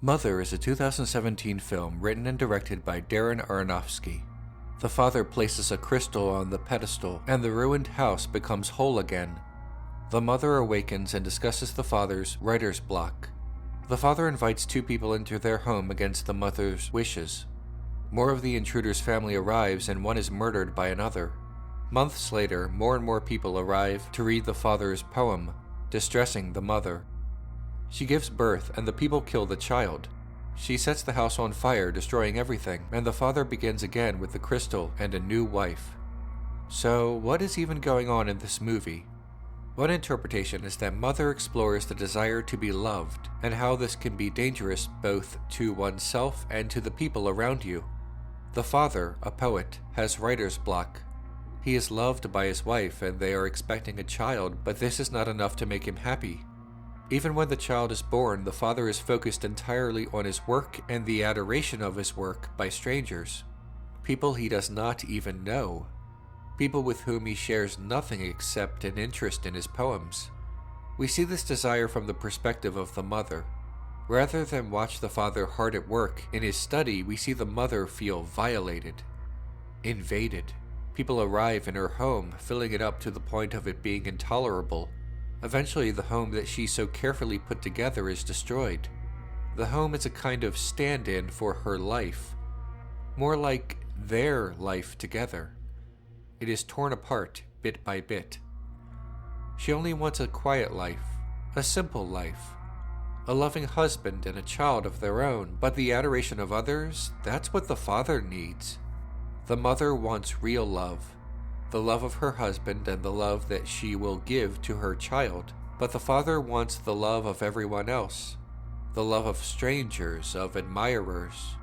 Mother is a 2017 film written and directed by Darren Aronofsky. The father places a crystal on the pedestal, and the ruined house becomes whole again. The mother awakens and discusses the father's writer's block. The father invites two people into their home against the mother's wishes. More of the intruder's family arrives and one is murdered by another. Months later, more and more people arrive to read the father's poem, distressing the mother. She gives birth and the people kill the child. She sets the house on fire, destroying everything, and the father begins again with the crystal and a new wife. So, what is even going on in this movie? One interpretation is that Mother explores the desire to be loved, and how this can be dangerous both to oneself and to the people around you. The father, a poet, has writer's block. He is loved by his wife and they are expecting a child, but this is not enough to make him happy. Even when the child is born, the father is focused entirely on his work and the adoration of his work by strangers. People he does not even know. People with whom he shares nothing except an interest in his poems. We see this desire from the perspective of the mother. Rather than watch the father hard at work in his study, we see the mother feel violated, invaded. People arrive in her home, filling it up to the point of it being intolerable. Eventually, the home that she so carefully put together is destroyed. The home is a kind of stand-in for her life, more like their life together. It is torn apart, bit by bit. She only wants a quiet life, a simple life, a loving husband and a child of their own, but the adoration of others, that's what the father needs. The mother wants real love. The love of her husband and the love that she will give to her child. But the father wants the love of everyone else, the love of strangers, of admirers.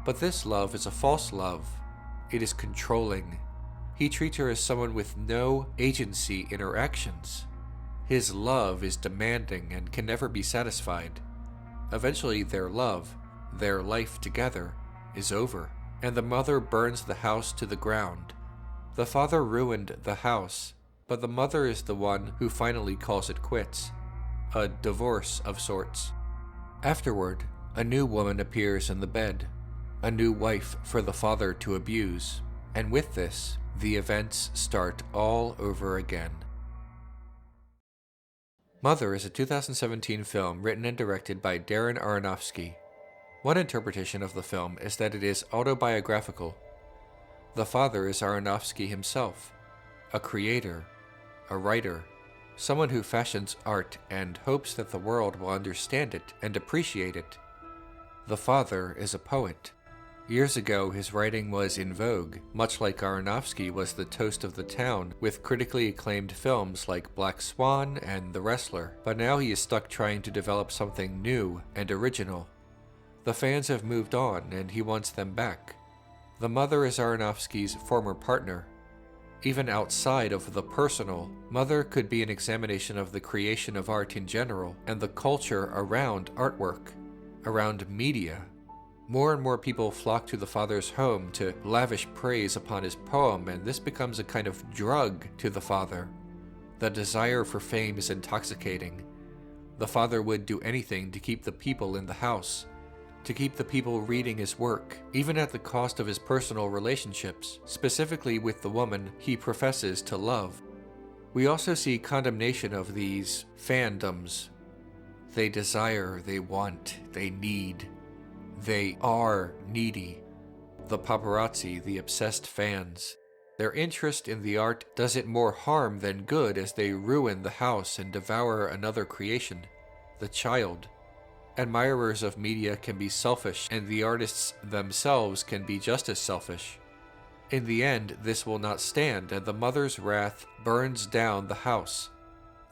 But this love is a false love. It is controlling. He treats her as someone with no agency in her actions. His love is demanding and can never be satisfied. Eventually their love, their life together, is over, and the mother burns the house to the ground. The father ruined the house, but the mother is the one who finally calls it quits. A divorce of sorts. Afterward, a new woman appears in the bed. A new wife for the father to abuse. And with this, the events start all over again. Mother is a 2017 film written and directed by Darren Aronofsky. One interpretation of the film is that it is autobiographical. The father is Aronofsky himself, a creator, a writer, someone who fashions art and hopes that the world will understand it and appreciate it. The father is a poet. Years ago, his writing was in vogue, much like Aronofsky was the toast of the town with critically acclaimed films like Black Swan and The Wrestler, but now he is stuck trying to develop something new and original. The fans have moved on and he wants them back. The mother is Aronofsky's former partner. Even outside of the personal, Mother could be an examination of the creation of art in general and the culture around artwork, around media. More and more people flock to the father's home to lavish praise upon his poem, and this becomes a kind of drug to the father. The desire for fame is intoxicating. The father would do anything to keep the people in the house, to keep the people reading his work, even at the cost of his personal relationships, specifically with the woman he professes to love. We also see condemnation of these fandoms. They desire, they want, they need. They are needy. The paparazzi, the obsessed fans. Their interest in the art does it more harm than good as they ruin the house and devour another creation, the child. Admirers of media can be selfish, and the artists themselves can be just as selfish. In the end, this will not stand, and the mother's wrath burns down the house.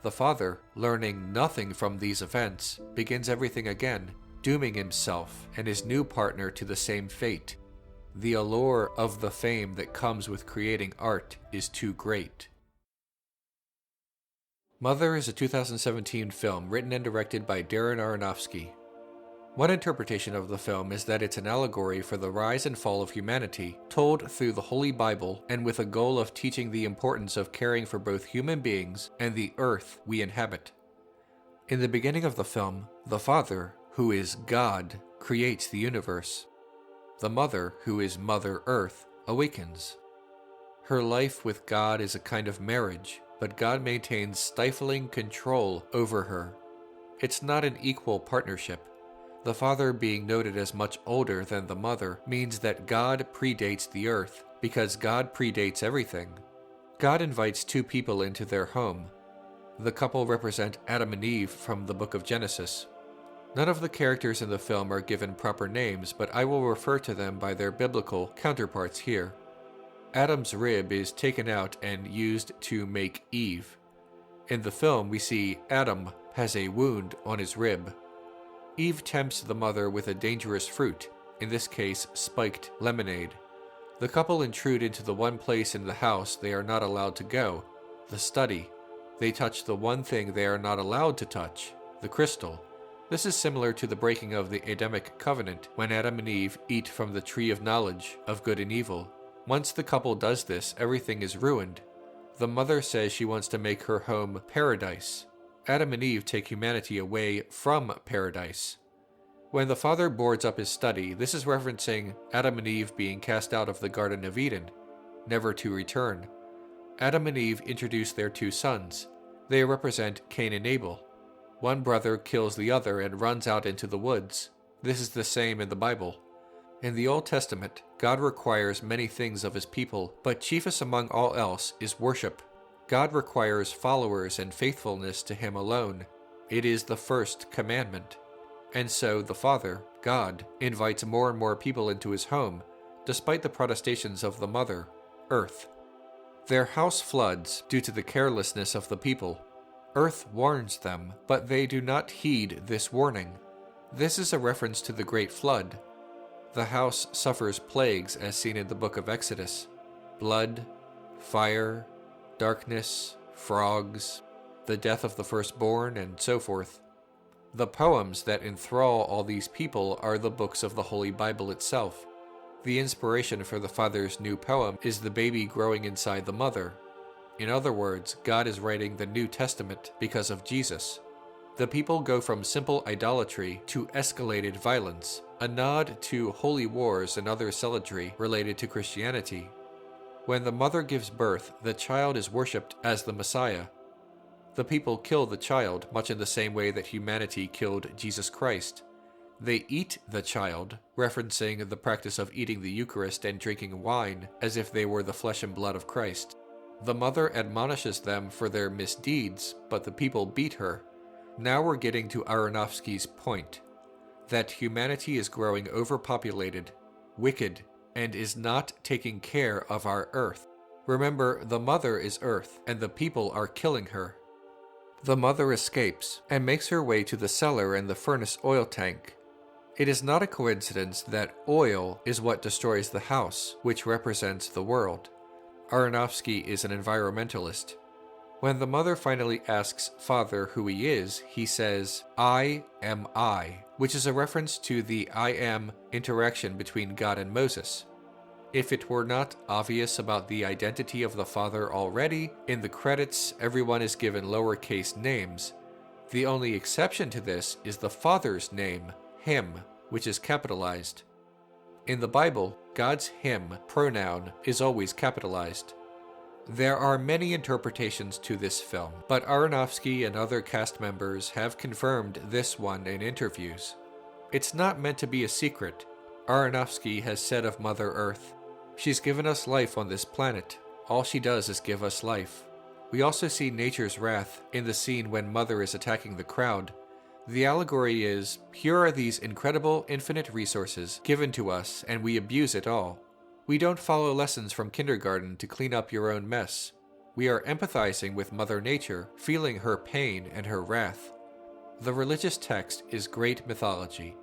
The father, learning nothing from these events, begins everything again, dooming himself and his new partner to the same fate. The allure of the fame that comes with creating art is too great. Mother is a 2017 film written and directed by Darren Aronofsky. One interpretation of the film is that it's an allegory for the rise and fall of humanity, told through the Holy Bible and with a goal of teaching the importance of caring for both human beings and the earth we inhabit. In the beginning of the film, the father, who is God, creates the universe. The mother, who is Mother Earth, awakens. Her life with God is a kind of marriage, but God maintains stifling control over her. It's not an equal partnership. The father being noted as much older than the mother means that God predates the earth, because God predates everything. God invites two people into their home. The couple represent Adam and Eve from the book of Genesis. None of the characters in the film are given proper names, but I will refer to them by their biblical counterparts here. Adam's rib is taken out and used to make Eve. In the film, we see Adam has a wound on his rib. Eve tempts the mother with a dangerous fruit, in this case spiked lemonade. The couple intrude into the one place in the house they are not allowed to go, the study. They touch the one thing they are not allowed to touch, the crystal. This is similar to the breaking of the Adamic covenant when Adam and Eve eat from the tree of knowledge of good and evil. Once the couple does this, everything is ruined. The mother says she wants to make her home paradise. Adam and Eve take humanity away from paradise. When the father boards up his study, this is referencing Adam and Eve being cast out of the Garden of Eden, never to return. Adam and Eve introduce their two sons. They represent Cain and Abel. One brother kills the other and runs out into the woods. This is the same in the Bible. In the Old Testament, God requires many things of his people, but chiefest among all else is worship. God requires followers and faithfulness to him alone. It is the first commandment. And so the Father, God, invites more and more people into his home, despite the protestations of the mother, Earth. Their house floods due to the carelessness of the people. Earth warns them, but they do not heed this warning. This is a reference to the Great Flood. The house suffers plagues as seen in the book of Exodus. Blood, fire, darkness, frogs, the death of the firstborn, and so forth. The poems that enthrall all these people are the books of the Holy Bible itself. The inspiration for the father's new poem is the baby growing inside the mother. In other words, God is writing the New Testament because of Jesus. The people go from simple idolatry to escalated violence, a nod to holy wars and other zealotry related to Christianity. When the mother gives birth, the child is worshipped as the Messiah. The people kill the child, much in the same way that humanity killed Jesus Christ. They eat the child, referencing the practice of eating the Eucharist and drinking wine as if they were the flesh and blood of Christ. The mother admonishes them for their misdeeds, but the people beat her. Now we're getting to Aronofsky's point, that humanity is growing overpopulated, wicked, and is not taking care of our earth. Remember, the mother is Earth, and the people are killing her. The mother escapes and makes her way to the cellar and the furnace oil tank. It is not a coincidence that oil is what destroys the house, which represents the world. Aronofsky is an environmentalist. When the mother finally asks Father who he is, he says, "I am I," which is a reference to the I am interaction between God and Moses. If it were not obvious about the identity of the Father already, in the credits everyone is given lowercase names. The only exception to this is the Father's name, him, which is capitalized. In the Bible, God's him pronoun is always capitalized. There are many interpretations to this film, but Aronofsky and other cast members have confirmed this one in interviews. It's not meant to be a secret. Aronofsky has said of Mother Earth, "She's given us life on this planet. All she does is give us life." We also see nature's wrath in the scene when Mother is attacking the crowd. The allegory is, here are these incredible infinite resources given to us and we abuse it all. We don't follow lessons from kindergarten to clean up your own mess. We are empathizing with Mother Nature, feeling her pain and her wrath. The religious text is great mythology.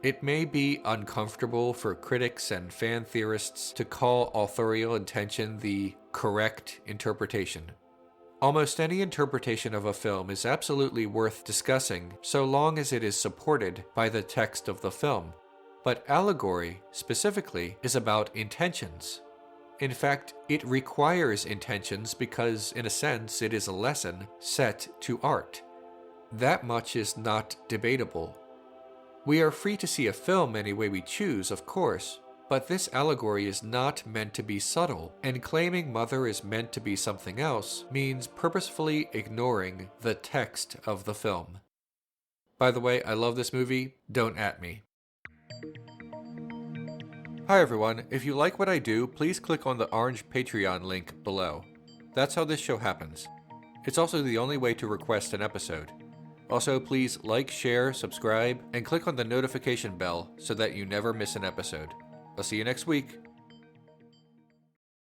It may be uncomfortable for critics and fan theorists to call authorial intention the correct interpretation. Almost any interpretation of a film is absolutely worth discussing so long as it is supported by the text of the film. But allegory, specifically, is about intentions. In fact, it requires intentions because, in a sense, it is a lesson set to art. That much is not debatable. We are free to see a film any way we choose, of course, but this allegory is not meant to be subtle, and claiming mother is meant to be something else means purposefully ignoring the text of the film. By the way, I love this movie, don't at me. Hi everyone, if you like what I do, please click on the orange Patreon link below. That's how this show happens. It's also the only way to request an episode. Also, please like, share, subscribe, and click on the notification bell so that you never miss an episode. I'll see you next week.